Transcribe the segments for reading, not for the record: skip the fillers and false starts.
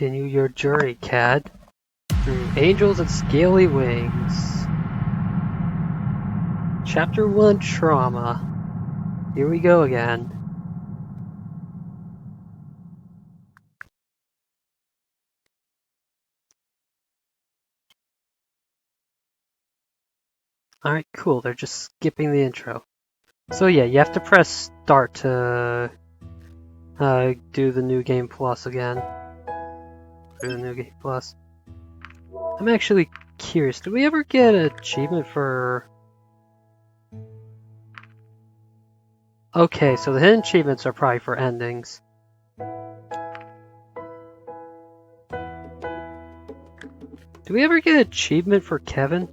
Continue your journey, Cad, through Angels and Scaly Wings. Chapter 1, Trauma. Here we go again. Alright, cool. They're just skipping the intro. So yeah, you have to press start to do the New Game Plus again. Do the New Game Plus. I'm actually curious, did we ever get an achievement for... Okay, so the hidden achievements are probably for endings. Do we ever get an achievement for Kevin?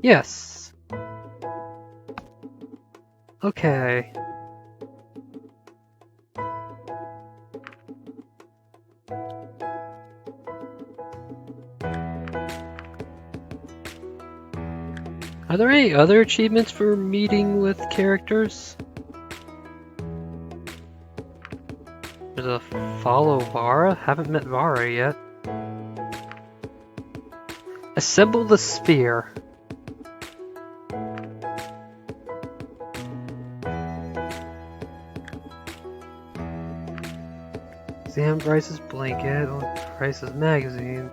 Yes. Okay. Are there any other achievements for meeting with characters? There's a follow Vara. Haven't met Vara yet. Assemble the spear. Examine Bryce's blanket on Bryce's magazine.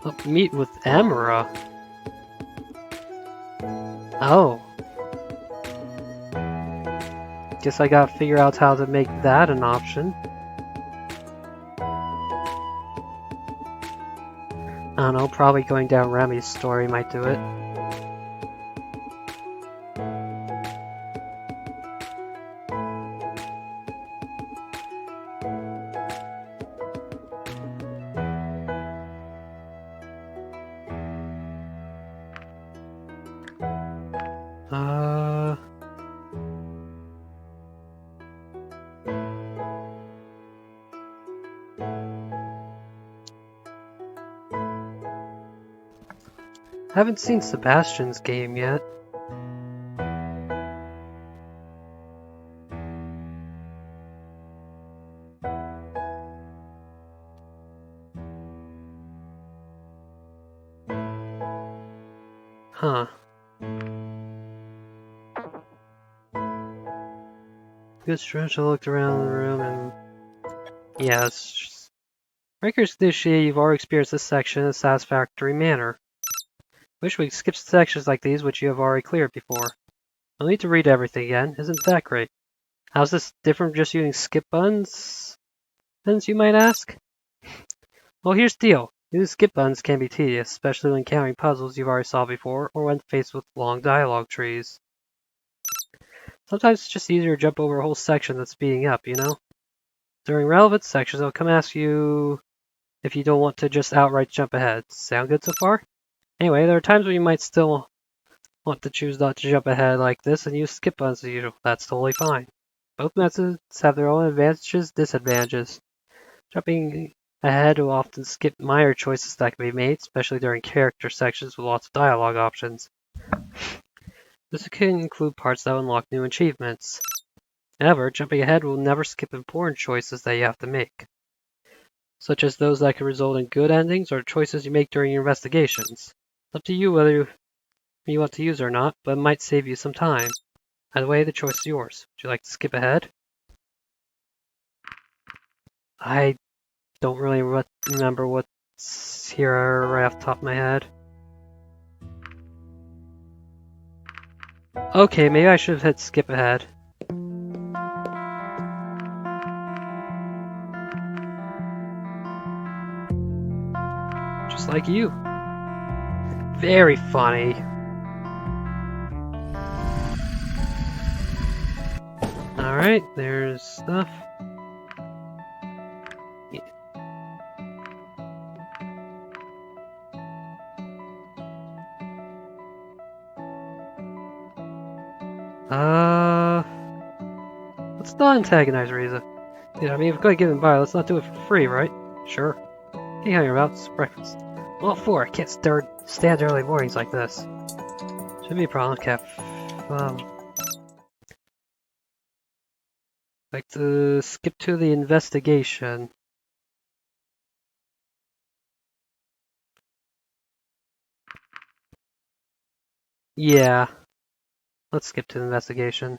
Oh, meet with Emra. Oh. Guess I gotta figure out how to make that an option. I don't know, probably going down Remy's story might do it. Haven't seen Sebastian's game yet. Huh. Good stretch. I looked around the room and... Yeah, it's just... Ranker's Cliché, you've already experienced this section in a satisfactory manner. Wish we could skip sections like these which you have already cleared before. No need to read everything again, isn't that great? How's this different from just using skip buttons? You might ask? Well, here's the deal. Using skip buttons can be tedious, especially when encountering puzzles you've already solved before, or when faced with long dialogue trees. Sometimes it's just easier to jump over a whole section than speeding up, you know? During relevant sections, I'll come ask you if you don't want to just outright jump ahead. Sound good so far? Anyway, there are times when you might still want to choose not to jump ahead like this and use skip buttons as usual. That's totally fine. Both methods have their own advantages, disadvantages. Jumping ahead will often skip minor choices that can be made, especially during character sections with lots of dialogue options. This can include parts that unlock new achievements. However, jumping ahead will never skip important choices that you have to make, such as those that can result in good endings or choices you make during your investigations. It's up to you whether you want to use it or not, but it might save you some time. Either way, the choice is yours. Would you like to skip ahead? I don't really remember what's here right off the top of my head. Okay, maybe I should have hit skip ahead. Just like you. Very funny. Alright, there's stuff. Yeah. Let's not antagonize Riza. Yeah, I mean, if we're gonna give him by, let's not do it for free, right? Sure. Hey, how you're about? It's breakfast. All four. I can't stand early mornings like this. Should be a problem, Cap. Like to skip to the investigation. Yeah. Let's skip to the investigation.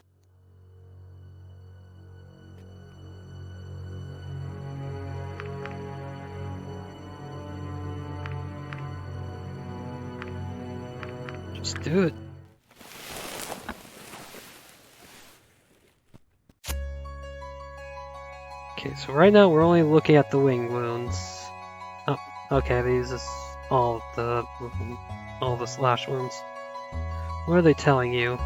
Just do it. Okay, so right now we're only looking at the wing wounds. Oh, okay, these is all the slash wounds. What are they telling you?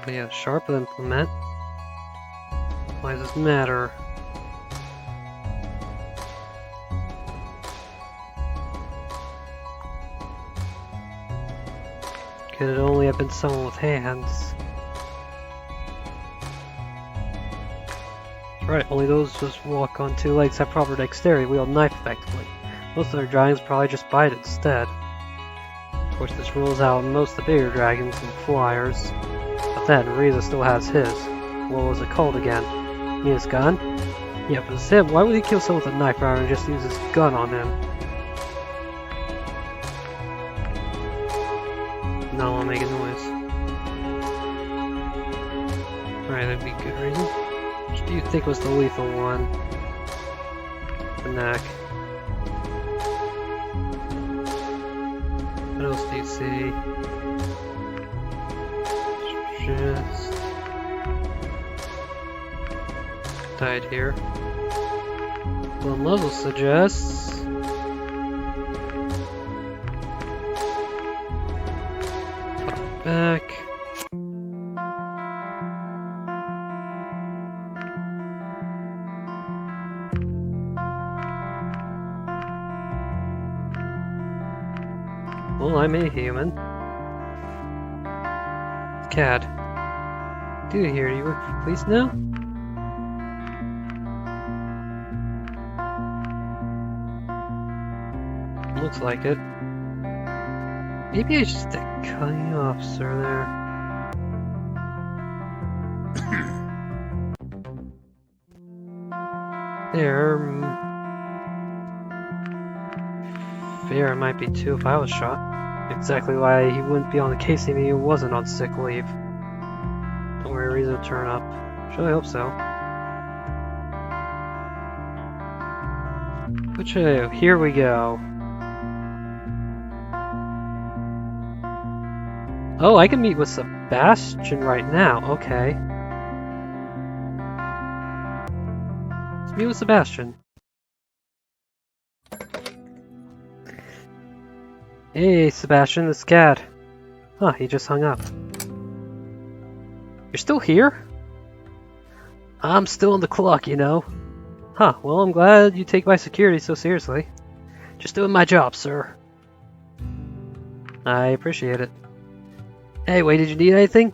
Yeah, sharp implement. Why does this matter? Could it only have been someone with hands? That's right, only those just walk on two legs have proper dexterity, wield knife effectively. Most of their dragons probably just bite instead. Of course, this rules out most of the bigger dragons and flyers. But then, Riza still has his. What was it called again? His gun? Yeah, but it's him. Why would he kill someone with a knife rather than just use his gun on him? No, I won't make a noise. Alright, that'd be a good reason. Which do you think was the lethal one? The neck. What else do you see? Just died here. Well, muzzle suggests pop back. Well, I'm a human. Cad. Do you hear you work for police now? Looks like it. Maybe I should stick cutting officer there. Fair it might be too if I was shot. Exactly why he wouldn't be on the case if he wasn't on sick leave. Don't worry, Riza will turn up. Surely hope so. Which here we go. Oh, I can meet with Sebastian right now. Okay. Let's meet with Sebastian. Hey, Sebastian, it's Cad. Huh, he just hung up. You're still here? I'm still on the clock, you know. Huh, well, I'm glad you take my security so seriously. Just doing my job, sir. I appreciate it. Anyway, did you need anything?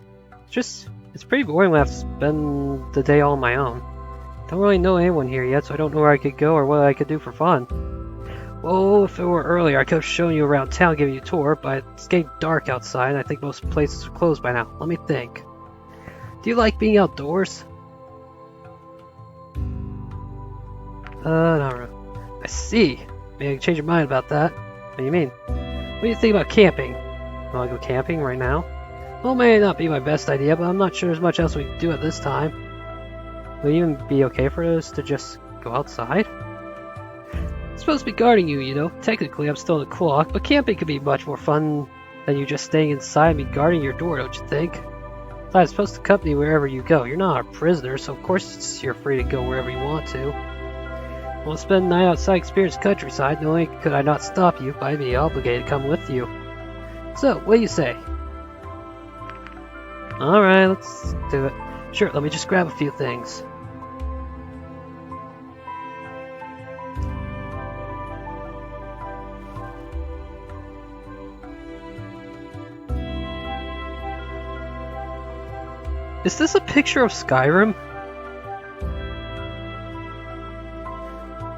It's pretty boring when I have to spend the day all on my own. Don't really know anyone here yet, so I don't know where I could go or what I could do for fun. Well, if it were earlier, I could have shown you around town, giving you a tour, but it's getting dark outside, and I think most places are closed by now. Let me think. Do you like being outdoors? Not really. I see. Maybe I can change your mind about that. What do you mean? What do you think about camping? Want to go camping right now? Well, it may not be my best idea, but I'm not sure there's much else we can do at this time. Will it even be okay for us to just go outside? I'm supposed to be guarding you, you know. Technically, I'm still on the clock, but camping could be much more fun than you just staying inside and me guarding your door, don't you think? I'm supposed to accompany you wherever you go. You're not a prisoner, so of course you're free to go wherever you want to. I want to spend the night outside, experience countryside. Not only could I not stop you, but I'd be obligated to come with you. So, what do you say? Alright, let's do it. Sure, let me just grab a few things. Is this a picture of Skyrim?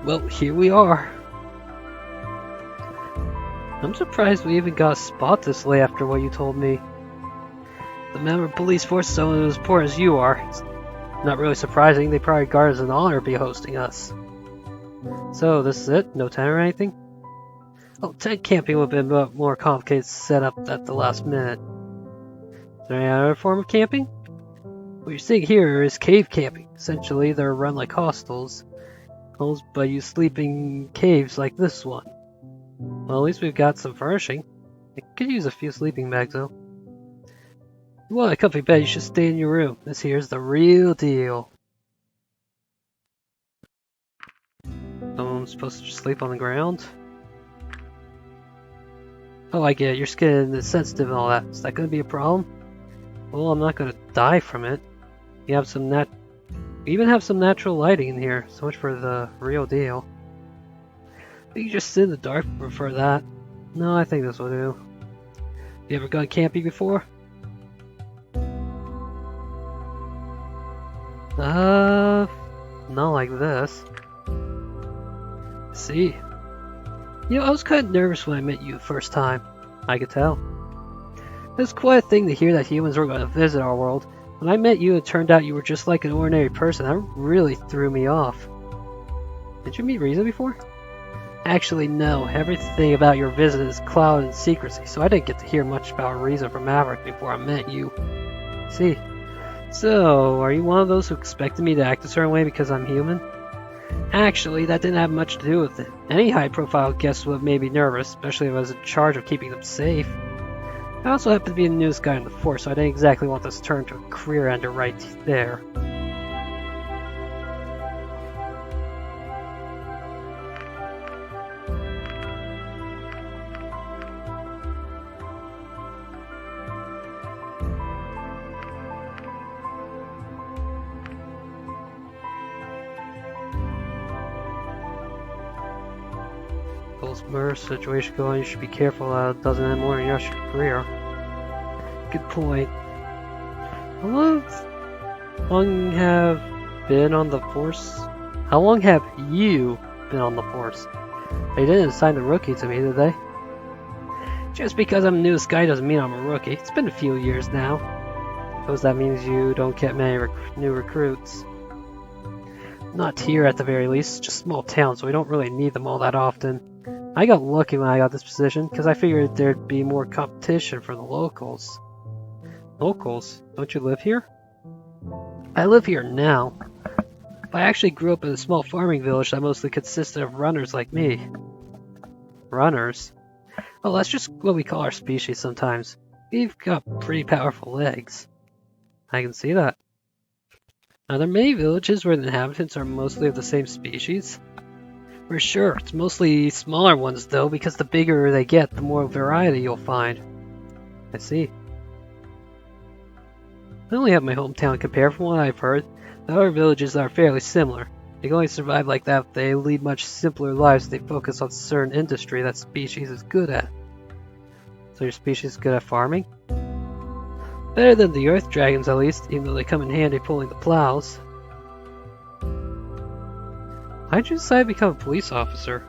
Well, here we are. I'm surprised we even got a spot this late after what you told me. The member of police force is someone as poor as you are. It's not really surprising, they probably regard it as an honor to be hosting us. So, this is it? No tent or anything? Oh, tent camping would have been a more complicated setup at the last minute. Is there any other form of camping? What you're seeing here is cave camping. Essentially, they're run like hostels, but you sleep in caves like this one. Well, at least we've got some furnishing. I could use a few sleeping bags, though. If you want a comfy bed, you should stay in your room. This here's the real deal. I'm supposed to just sleep on the ground? Oh, I get it. Your skin is sensitive and all that. Is that going to be a problem? Well, I'm not going to die from it. You have some we even have some natural lighting in here. So much for the real deal. You just sit in the dark, prefer that. No, I think this will do. You ever gone camping before? Not like this. See? You know, I was kind of nervous when I met you the first time. I could tell. It was quite a thing to hear that humans were going to visit our world. When I met you, it turned out you were just like an ordinary person. That really threw me off. Did you meet Riza before? Actually, no. Everything about your visit is clouded in secrecy, so I didn't get to hear much about Riza from Maverick before I met you. See? So, are you one of those who expected me to act a certain way because I'm human? Actually, that didn't have much to do with it. Any high-profile guest would have made me nervous, especially if I was in charge of keeping them safe. I also happen to be the newest guy in the force, so I didn't exactly want this to turn to a career ender right there. Murder situation going, you should be careful that it doesn't end more in your career. Good point. How long have been on the force? How long have you been on the force? They didn't assign the rookie to me, did they? Just because I'm the newest guy doesn't mean I'm a rookie. It's been a few years now. Suppose that means you don't get many new recruits. Not here at the very least, it's just a small town, so we don't really need them all that often. I got lucky when I got this position, because I figured there'd be more competition for the locals. Locals? Don't you live here? I live here now. But I actually grew up in a small farming village that mostly consisted of runners like me. Runners? Oh, that's just what we call our species sometimes. We've got pretty powerful legs. I can see that. Are there many villages where the inhabitants are mostly of the same species? For sure, it's mostly smaller ones though, because the bigger they get, the more variety you'll find. I see. I only have my hometown compared from what I've heard. The other villages are fairly similar. They can only survive like that if they lead much simpler lives. They focus on certain industry that species is good at. So your species is good at farming? Better than the earth dragons at least, even though they come in handy pulling the plows. Why'd you decide to become a police officer?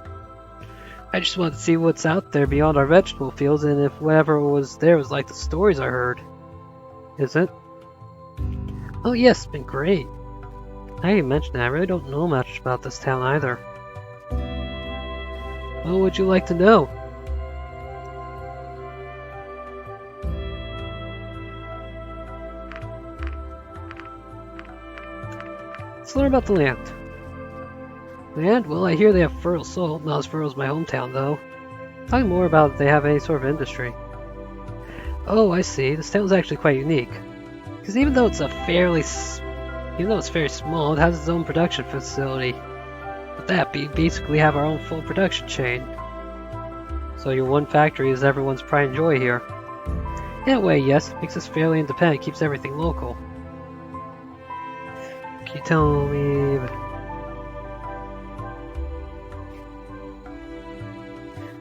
I just wanted to see what's out there beyond our vegetable fields, and if whatever was there was like the stories I heard. Is it? Oh yes, it's been great. Now you mention that, I really don't know much about this town either. What would you like to know? Let's learn about the land. Land? Well, I hear they have fertile soil. Not as fertile as my hometown, though. Tell me more about if they have any sort of industry. Oh, I see. This town's actually quite unique. Because even though it's very small, it has its own production facility. With that, we basically have our own full production chain. So your one factory is everyone's pride and joy here. In a way, yes, it makes us fairly independent, keeps everything local. Can you tell me...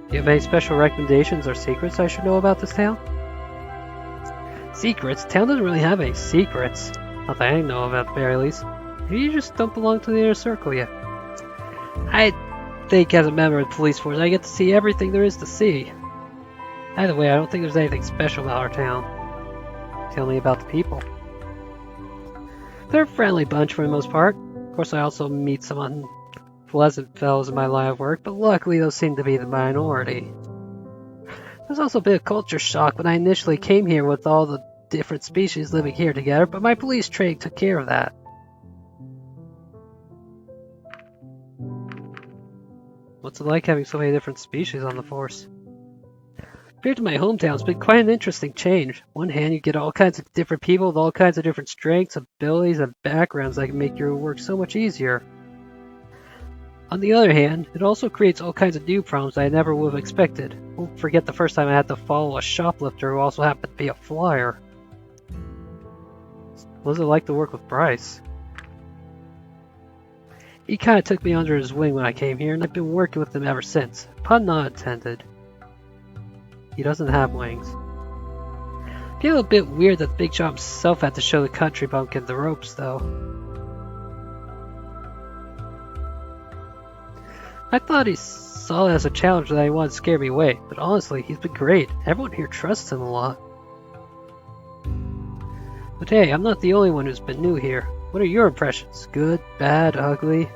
Do you have any special recommendations or secrets I should know about this town? Secrets? Town doesn't really have any secrets. Not that I know of at the very least. Maybe you just don't belong to the inner circle yet. I think as a member of the police force, I get to see everything there is to see. Either way, I don't think there's anything special about our town. Tell me about the people. They're a friendly bunch for the most part. Of course, I also meet some unpleasant fellows in my line of work, but luckily those seem to be the minority. There's also a bit of culture shock when I initially came here with all the different species living here together, but my police training took care of that. What's it like having so many different species on the force? Compared to my hometown, it's been quite an interesting change. On one hand, you get all kinds of different people with all kinds of different strengths, abilities, and backgrounds that can make your work so much easier. On the other hand, it also creates all kinds of new problems that I never would have expected. Won't forget the first time I had to follow a shoplifter who also happened to be a flyer. What was it like to work with Bryce? He kinda took me under his wing when I came here, and I've been working with him ever since. Pun not intended. He doesn't have wings. I feel a bit weird that Big John himself had to show the country bumpkin the ropes, though. I thought he saw it as a challenge that he wanted to scare me away, but honestly, he's been great. Everyone here trusts him a lot. But hey, I'm not the only one who's been new here. What are your impressions? Good, bad, ugly?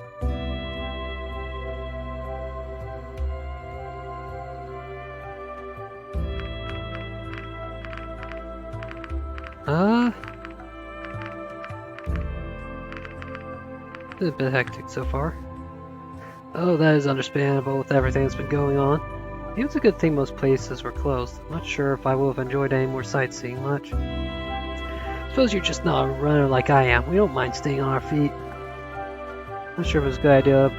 It's a bit hectic so far. Oh, that is understandable with everything that's been going on. It was a good thing most places were closed. I'm not sure if I would have enjoyed any more sightseeing much. Suppose you're just not a runner like I am. We don't mind staying on our feet. Not sure if it was a good idea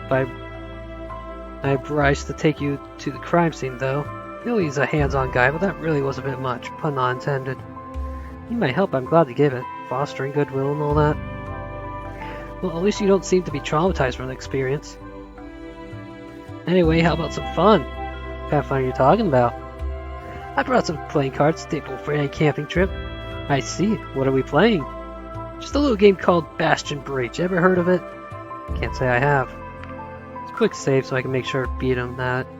by Bryce to take you to the crime scene, though. I know he's a hands-on guy, but that really was a bit much. Pun not intended. You might help, I'm glad to give it. Fostering goodwill and all that. Well, at least you don't seem to be traumatized from the experience. Anyway, how about some fun? What kind of fun are you talking about? I brought some playing cards, staple for any camping trip. I see. What are we playing? Just a little game called Bastion Breach. Ever heard of it? Can't say I have. It's a quick save so I can make sure to beat him at it.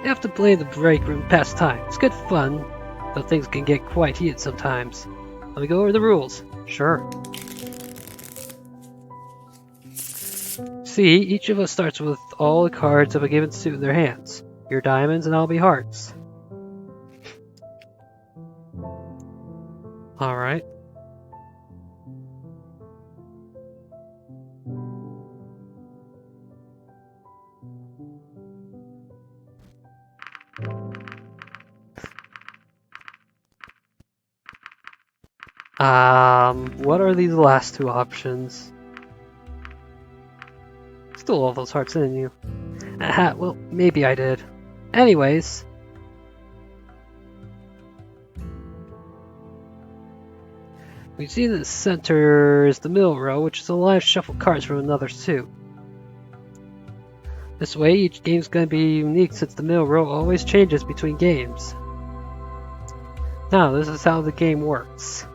You have to play in the break room to pass time. It's good fun, though things can get quite heated sometimes. Let me go over the rules. Sure. See, each of us starts with all the cards of a given suit in their hands. You're diamonds and I'll be hearts. Alright. What are these last two options? Still all those hearts in you. Aha, well, maybe I did. Anyways. We see in the center is the middle row, which is a line of shuffled cards from another suit. This way, each game's going to be unique since the middle row always changes between games. Now, this is how the game works.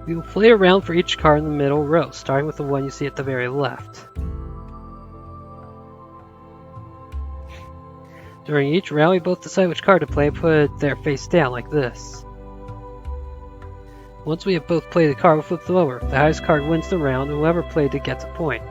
We will play a round for each card in the middle row, starting with the one you see at the very left. During each round, we both decide which card to play and put it there face down, like this. Once we have both played the card, we'll flip them over. The highest card wins the round, and whoever played it gets a point.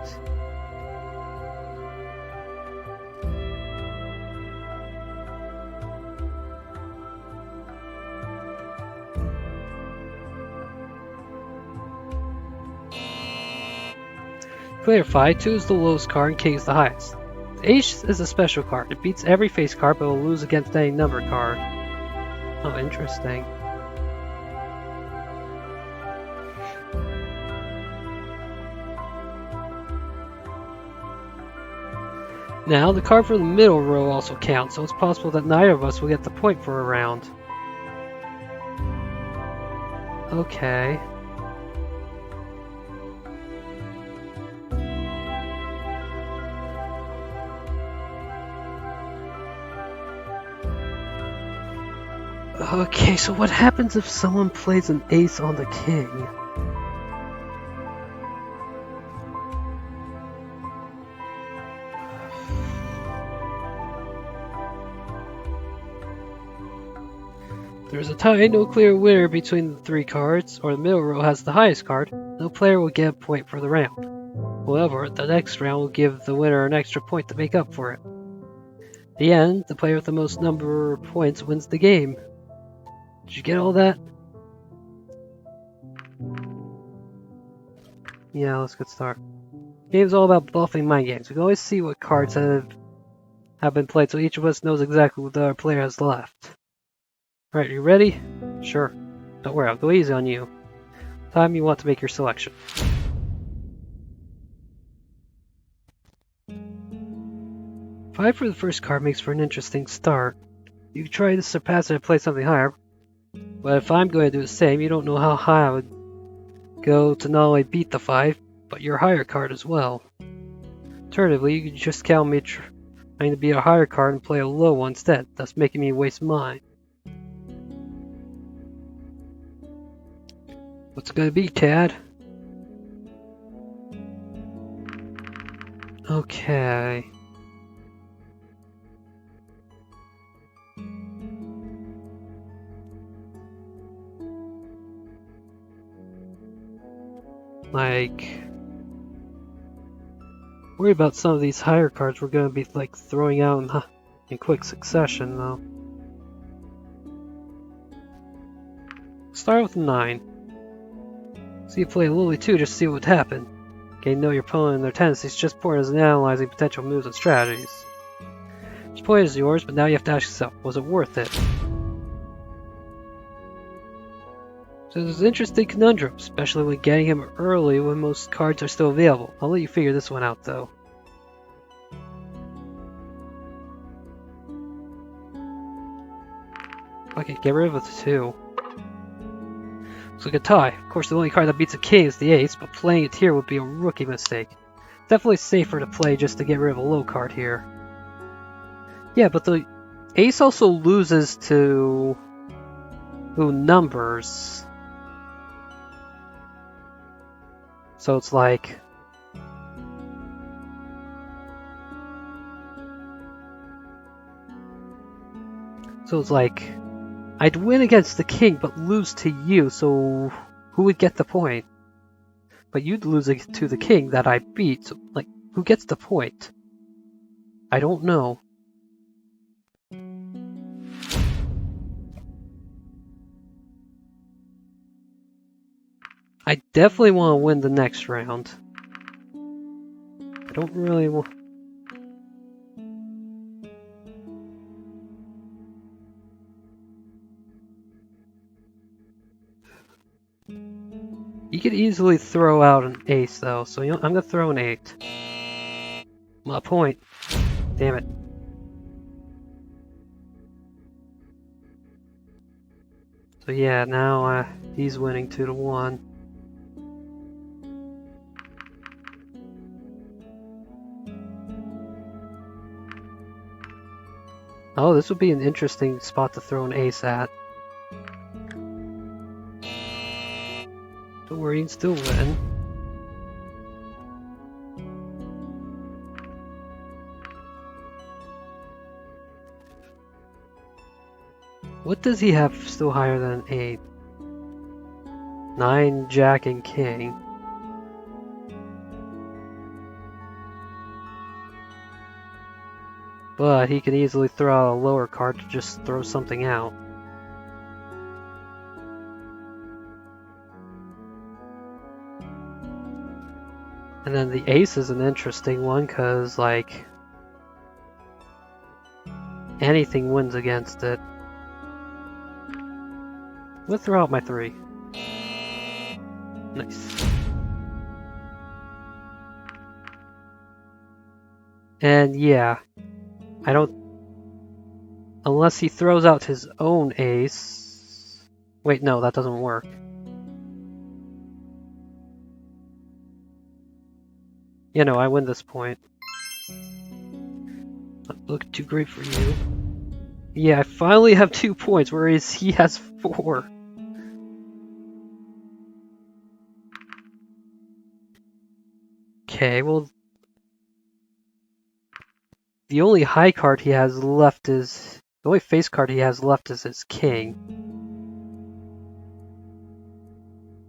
Clarify, 2 is the lowest card and King is the highest. The Ace is a special card. It beats every face card but will lose against any number card. Oh, interesting. Now, the card for the middle row also counts, so it's possible that neither of us will get the point for a round. Okay. Okay, so what happens if someone plays an ace on the king? There's a tie, no clear winner between the three cards, or the middle row has the highest card. No player will get a point for the round. However, the next round will give the winner an extra point to make up for it. At the end, the player with the most number of points wins the game. Did you get all that? Yeah, let's get started. The game's all about bluffing mind games. We can always see what cards have been played, so each of us knows exactly what the other player has left. Alright, you ready? Sure. Don't worry, I'll go easy on you. Time you want to make your selection. Five for the first card makes for an interesting start. You can try to surpass it and play something higher, but if I'm going to do the same, you don't know how high I would go to not only beat the 5, but your higher card as well. Alternatively, you could just count me trying to beat a higher card and play a low one instead, thus making me waste mine. What's it gonna be, Tad? Okay. Like, worry about some of these higher cards we're gonna be like throwing out in quick succession though. Start with 9. See you play a Lily 2 just to see what would happen. Getting to know your opponent and their tendencies is just important as in analyzing potential moves and strategies. Each point is yours, but now you have to ask yourself, was it worth it? So there's an interesting conundrum, especially when getting him early when most cards are still available. I'll let you figure this one out though. Okay, get rid of the 2. Looks like a tie. Of course, the only card that beats a king is the ace, but playing it here would be a rookie mistake. Definitely safer to play just to get rid of a low card here. Yeah, but the ace also loses to numbers. So it's like... I'd win against the king, but lose to you, so who would get the point? But you'd lose to the king that I beat, so, like, who gets the point? I don't know. I definitely want to win the next round. I don't really want... You could easily throw out an ace though, so I'm gonna throw an 8. My point. Damn it. So yeah, now he's winning 2-1. Oh, this would be an interesting spot to throw an ace at. Don't worry, you can still win. What does he have still higher than 8? 9, Jack, and King. But he can easily throw out a lower card to just throw something out. And then the ace is an interesting one, because, like, anything wins against it. I'm gonna throw out my 3. Nice. And yeah, I don't... Unless he throws out his own ace... Wait, no, that doesn't work. Yeah, no, I win this point. Not looking too great for you. Yeah, I finally have 2 points, whereas he has 4. Okay, well... The only high card he has left is... The only face card he has left is his king.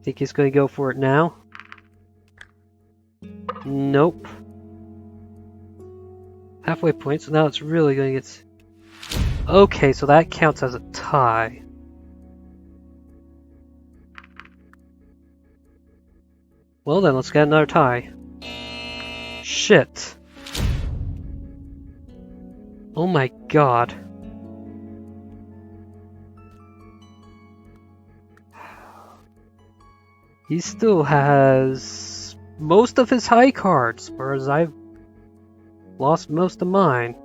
Think he's going to go for it now? Nope. Halfway point, so now it's really going to get... Okay, so that counts as a tie. Well then, let's get another tie. Shit. Oh my god. He still has most of his high cards, whereas I've lost most of mine.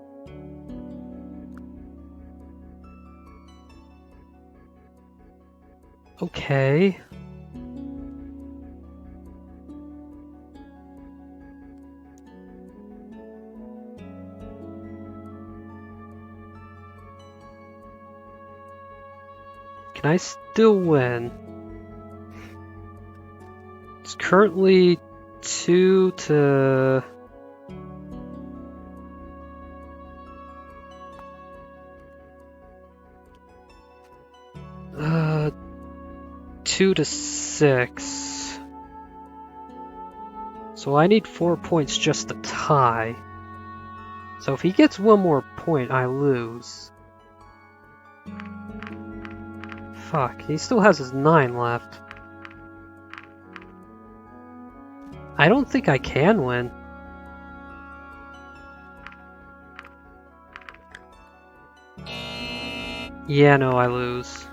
Okay. Can I still win? It's currently 2 to... Uh, 2 to 6. So I need 4 points just to tie. So if he gets one more point, I lose. Fuck, he still has his 9 left. I don't think I can win. Yeah, no, I lose.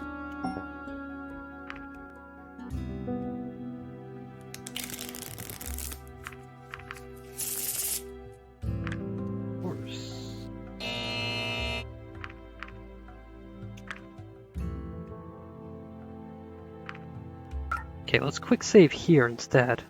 Okay, let's quick save here instead.